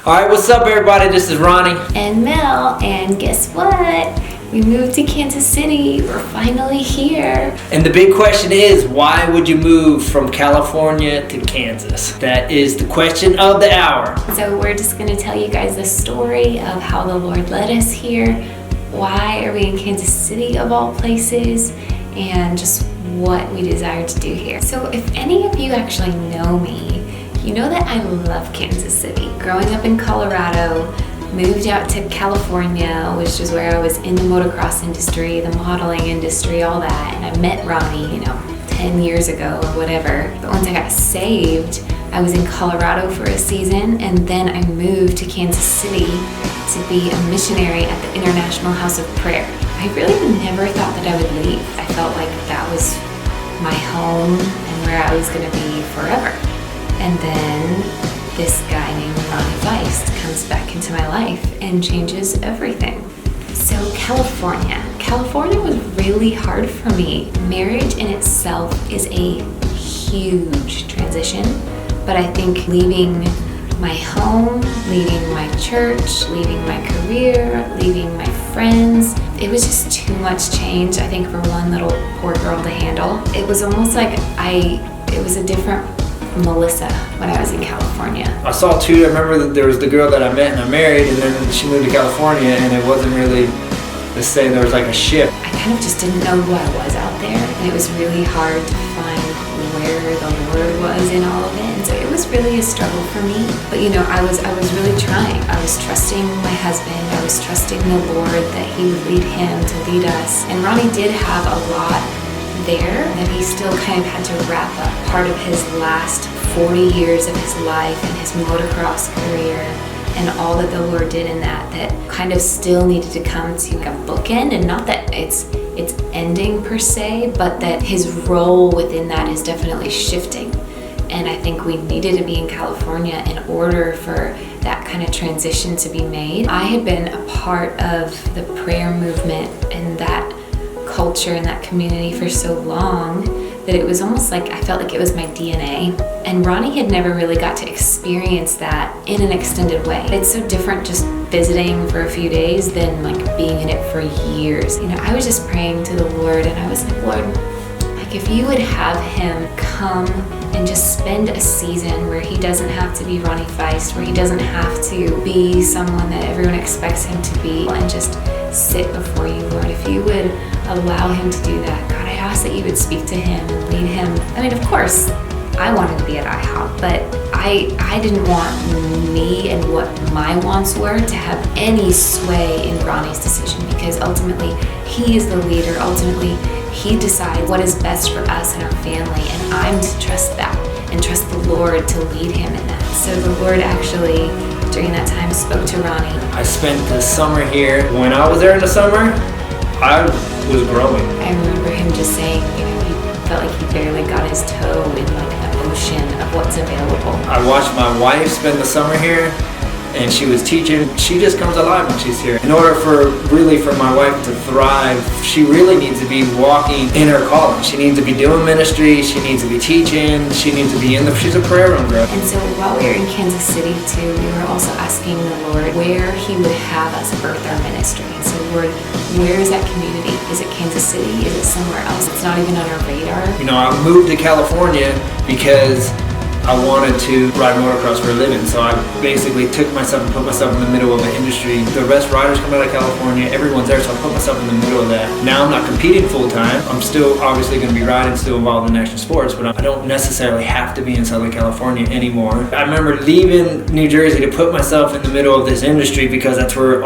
Alright, what's up everybody? This is Ronnie and Mel, and guess what? We moved to Kansas City. We're finally here. And the big question is, why would you move from California to Kansas? That is the question of the hour. So we're just going to tell you guys the story of how the Lord led us here. Why are we in Kansas City of all places? And just what we desire to do here. So if any of you actually know me, you know that I love Kansas City. Growing up in Colorado, moved out to California, which is where I was in the motocross industry, the modeling industry, all that. And I met Ronnie, 10 years ago or whatever. But once I got saved, I was in Colorado for a season, and then I moved to Kansas City to be a missionary at the International House of Prayer. I really never thought that I would leave. I felt like that was my home and where I was gonna be forever. And then this guy named Ronnie Faisst comes back into my life and changes everything. So California was really hard for me. Marriage in itself is a huge transition, but I think leaving my home, leaving my church, leaving my career, leaving my friends, it was just too much change, I think, for one little poor girl to handle. It was almost like it was a different Melissa when I was in California. I saw too, I remember that there was the girl that I met and I married, and then she moved to California, and it wasn't really the same. There was like a shift. I kind of just didn't know who I was out there, and it was really hard to find where the Lord was in all of it, and so it was really a struggle for me. But I was really trying. I was trusting my husband, I was trusting the Lord that He would lead him to lead us. And Ronnie did have a lot there that he still kind of had to wrap up part of his last 40 years of his life and his motocross career and all that the Lord did in that kind of still needed to come to a bookend. And not that it's ending per se, but that his role within that is definitely shifting. And I think we needed to be in California in order for that kind of transition to be made. I had been a part of the prayer movement and that culture and that community for so long that it was almost like I felt like it was my DNA. And Ronnie had never really got to experience that in an extended way. It's so different just visiting for a few days than like being in it for years. I was just praying to the Lord, and I was like, Lord, if you would have him come and just spend a season where he doesn't have to be Ronnie Faisst, where he doesn't have to be someone that everyone expects him to be, and just sit before you, Lord. If you would allow him to do that, God, I ask that you would speak to him and lead him. I mean, of course, I wanted to be at IHOP, but I didn't want me and what my wants were to have any sway in Ronnie's decision, because ultimately he is the leader. Ultimately, he decides what is best for us and our family, and I'm to trust that and trust the Lord to lead him in that. So the Lord actually, during that time, spoke to Ronnie. I spent the summer here. When I was there in the summer, I was growing. I remember him just saying, he felt like he barely got his toe in like the ocean of what's available. I watched my wife spend the summer here, and she was teaching. She just comes alive when she's here. In order for my wife to thrive, she really needs to be walking in her calling. She needs to be doing ministry, she needs to be teaching, she needs to be she's a prayer room girl. And so while we were in Kansas City too, we were also asking the Lord where he would have us birth our ministry. And so Lord, where is that community? Is it Kansas City? Is it somewhere else? It's not even on our radar. I moved to California because I wanted to ride motocross for a living, so I basically took myself and put myself in the middle of the industry. The best riders come out of California, everyone's there, so I put myself in the middle of that. Now I'm not competing full time. I'm still obviously going to be riding, still involved in action sports, but I don't necessarily have to be in Southern California anymore. I remember leaving New Jersey to put myself in the middle of this industry because that's where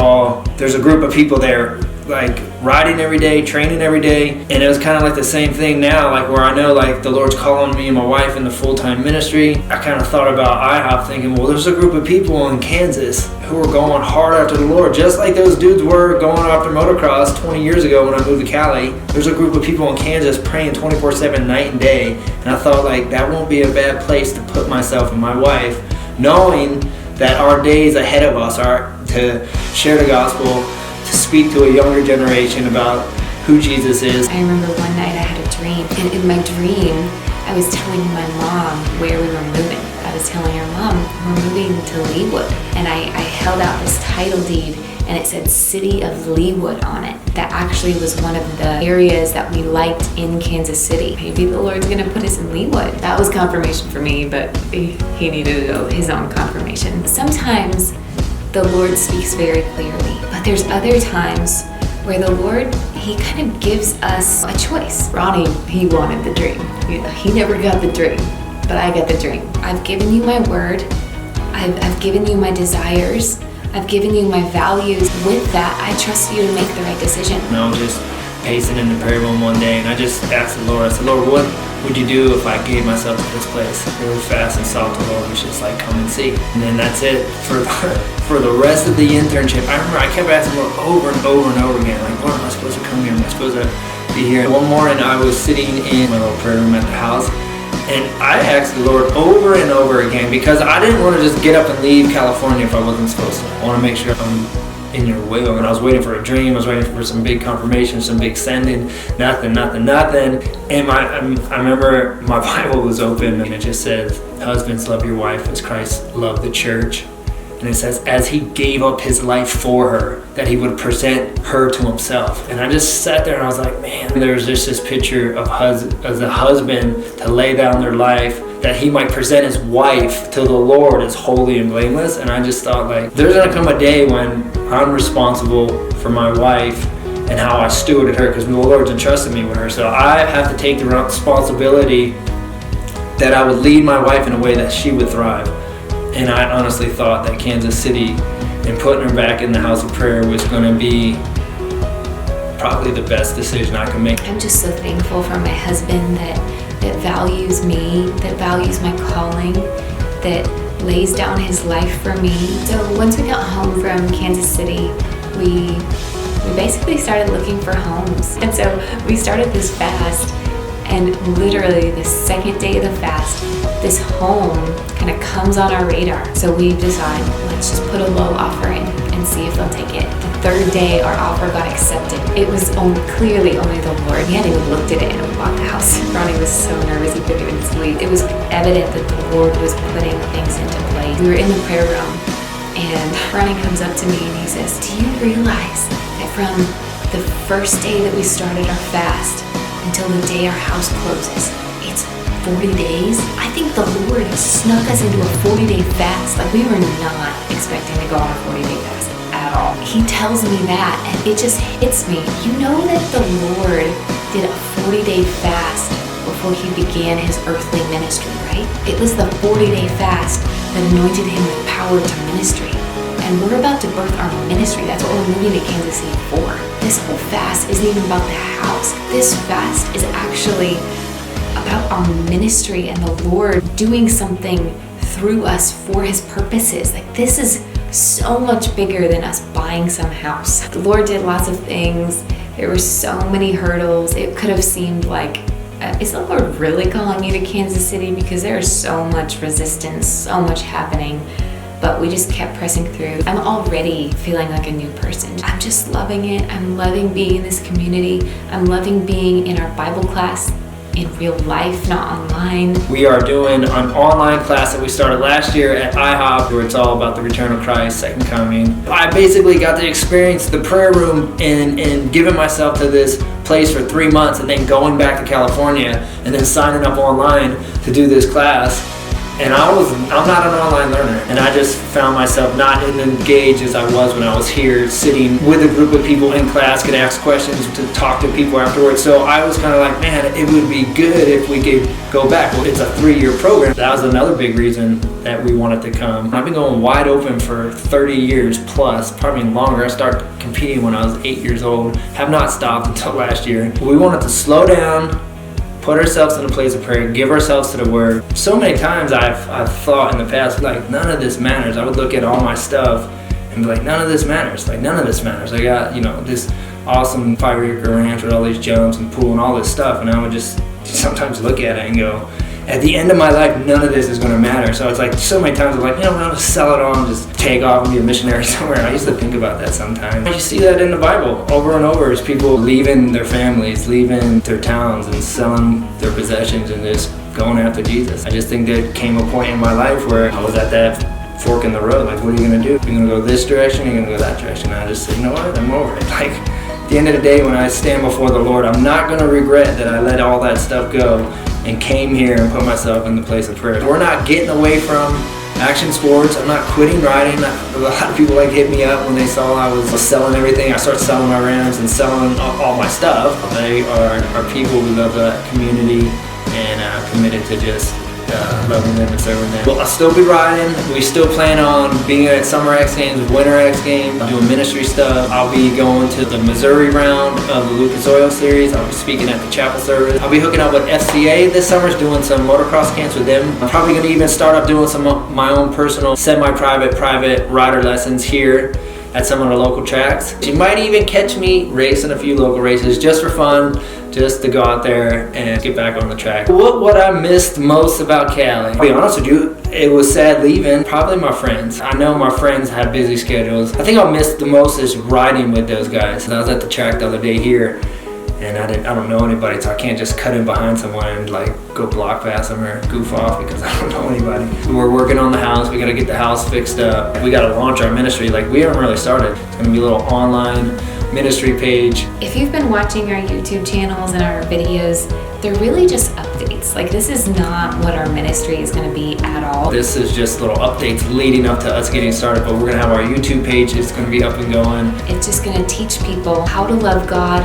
there's a group of people there, like riding every day, training every day. And it was kind of like the same thing now, like where I know like the Lord's calling me and my wife in the full-time ministry. I kind of thought about IHOP thinking, well, there's a group of people in Kansas who are going hard after the Lord, just like those dudes were going after motocross 20 years ago when I moved to Cali. There's a group of people in Kansas praying 24/7 night and day. And I thought like that won't be a bad place to put myself and my wife, knowing that our days ahead of us are to share the gospel, to speak to a younger generation about who Jesus is. I remember one night I had a dream, and in my dream I was telling my mom where we were moving. I was was telling her mom, we're moving to Leawood. And I held out this title deed and it said City of Leawood on it. That actually was one of the areas that we liked in Kansas City. Maybe the Lord's gonna put us in Leawood. That was confirmation for me, but he needed his own confirmation. Sometimes the Lord speaks very clearly, but there's other times where the Lord, he kind of gives us a choice. Ronnie, he wanted the dream. He never got the dream, but I got the dream. I've given you my word. I've given you my desires. I've given you my values. With that, I trust you to make the right decision. And I was just pacing in the prayer room one day, and I just asked the Lord, I said, Lord, what would you do if I gave myself to this place? Really fast and sought the Lord was just like, come and see. And then that's it. For the rest of the internship, I remember I kept asking the Lord over and over and over again, like, Lord, am I supposed to come here? Am I supposed to be here? One morning, I was sitting in my little prayer room at the house, and I asked the Lord over and over again because I didn't want to just get up and leave California if I wasn't supposed to. I want to make sure I'm in your will. And I was waiting for a dream. I was waiting for some big confirmation, some big sending. Nothing. And I remember my Bible was open and it just says, husbands, love your wife as Christ loved the church. And it says, as he gave up his life for her, that he would present her to himself. And I just sat there and I was like, man, there's just this picture of as a husband to lay down their life, that he might present his wife to the Lord as holy and blameless. And I just thought, like, there's gonna come a day when I'm responsible for my wife and how I stewarded her, because the Lord's entrusted me with her. So I have to take the responsibility that I would lead my wife in a way that she would thrive. And I honestly thought that Kansas City and putting her back in the house of prayer was going to be probably the best decision I could make. I'm just so thankful for my husband that values me, that values my calling, that lays down his life for me. So once we got home from Kansas City, we basically started looking for homes. And so we started this fast, and literally the second day of the fast, this home kind of comes on our radar. So we decided, let's just put a low offer in and see if they'll take it. The third day, our offer got accepted. It was clearly only the Lord. We hadn't even looked at it and we bought the house. Ronnie was so nervous, he couldn't even sleep. It was evident that the Lord was putting things into place. We were in the prayer room and Ronnie comes up to me and he says, do you realize that from the first day that we started our fast until the day our house closes, it's 40 days? I think the Lord snuck us into a 40-day fast. Like, we were not expecting to go on a 40-day fast at all. He tells me that and it just hits me. You know that the Lord did a 40-day fast before he began his earthly ministry, right? It was the 40-day fast that anointed him with power to ministry. And we're about to birth our ministry. That's what we're moving to Kansas City for. This whole fast isn't even about the house. This fast is actually about our ministry and the Lord doing something through us for his purposes. Like, this is so much bigger than us buying some house. The Lord did lots of things. There were so many hurdles. It could have seemed like, is the Lord really calling you to Kansas City? Because there is so much resistance, so much happening. But we just kept pressing through. I'm already feeling like a new person. I'm just loving it. I'm loving being in this community. I'm loving being in our Bible class in real life, not online. We are doing an online class that we started last year at IHOP, where it's all about the return of Christ, second coming. I basically got to experience the prayer room and giving myself to this place for 3 months and then going back to California and then signing up online to do this class. And I'm not an online learner, and I just found myself not as engaged as I was when I was here, sitting with a group of people in class, could ask questions, to talk to people afterwards. So I was kind of like, man, it would be good if we could go back. Well, it's a 3-year program. That was another big reason that we wanted to come. I've been going wide open for 30 years plus, probably longer. I started competing when I was 8 years old. Have not stopped until last year. We wanted to slow down, put ourselves in a place of prayer, give ourselves to the Word. So many times I've thought in the past, like, none of this matters. I would look at all my stuff and be like, none of this matters. Like, none of this matters. I got, this awesome 5-acre ranch with all these jumps and pool and all this stuff, and I would just sometimes look at it and go, at the end of my life, none of this is going to matter. So it's like, so many times I'm like, I'm going to sell it all and just take off and be a missionary somewhere. I used to think about that sometimes. You see that in the Bible over and over, is people leaving their families, leaving their towns and selling their possessions and just going after Jesus. I just think there came a point in my life where I was at that fork in the road. Like, what are you gonna do? You're gonna go this direction, you're gonna go that direction. And I just said, you know what, I'm over it. Like, at the end of the day, when I stand before the Lord, I'm not gonna regret that I let all that stuff go and came here and put myself in the place of prayer. We're not getting away from action sports. I'm not quitting riding. A lot of people like hit me up when they saw I was selling everything. I started selling my rims and selling all my stuff. They are people who love that community and committed to just loving them and serving them. Well, I'll still be riding. We still plan on being at Summer X Games, Winter X Games, doing ministry stuff. I'll be going to the Missouri round of the Lucas Oil Series. I'll be speaking at the chapel service. I'll be hooking up with FCA this summer, doing some motocross camps with them. I'm probably going to even start up doing some of my own personal semi-private rider lessons here at some of the local tracks. You might even catch me racing a few local races just for fun, just to go out there and get back on the track. What I missed most about Cali, to be honest with you, it was sad leaving. Probably my friends. I know my friends have busy schedules. I think I missed the most is riding with those guys. I was at the track the other day here, and I don't know anybody, so I can't just cut in behind someone and like go block past them or goof off because I don't know anybody. We're working on the house. We got to get the house fixed up. We got to launch our ministry. Like, we haven't really started. It's gonna be a little online ministry page. If you've been watching our YouTube channels and our videos, they're really just updates. Like, this is not what our ministry is going to be at all. This is just little updates leading up to us getting started, but we're going to have our YouTube page. It's going to be up and going. It's just going to teach people how to love God,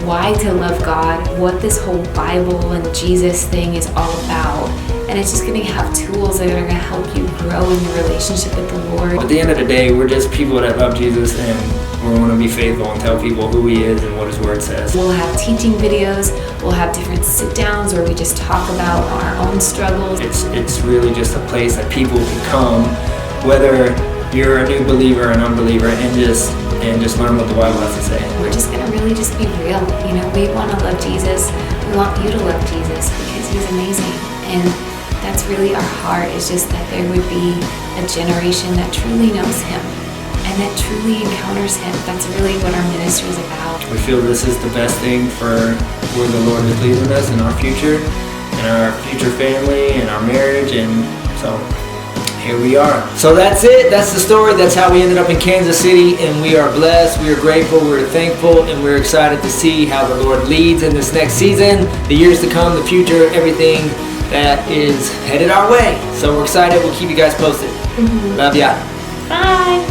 why to love God, what this whole Bible and Jesus thing is all about. And it's just going to have tools that are going to help you grow in your relationship with the Lord. At the end of the day, we're just people that love Jesus, and we want to be faithful and tell people who He is and what His Word says. We'll have teaching videos. We'll have different sit-downs where we just talk about our own struggles. It's really just a place that people can come, whether you're a new believer or an unbeliever, and just learn what the Bible has to say. We're just going to really just be real. You know, we want to love Jesus. We want you to love Jesus because He's amazing. And that's really our heart, is just that there would be a generation that truly knows Him and that truly encounters Him. That's really what our ministry is about. We feel this is the best thing for where the Lord is leading us in our future, and our future family, and our marriage, and so here we are. So that's it. That's the story. That's how we ended up in Kansas City, and we are blessed. We are grateful. We're thankful, and we're excited to see how the Lord leads in this next season, the years to come, the future, everything that is headed our way. So we're excited. We'll keep you guys posted. Love ya. Bye.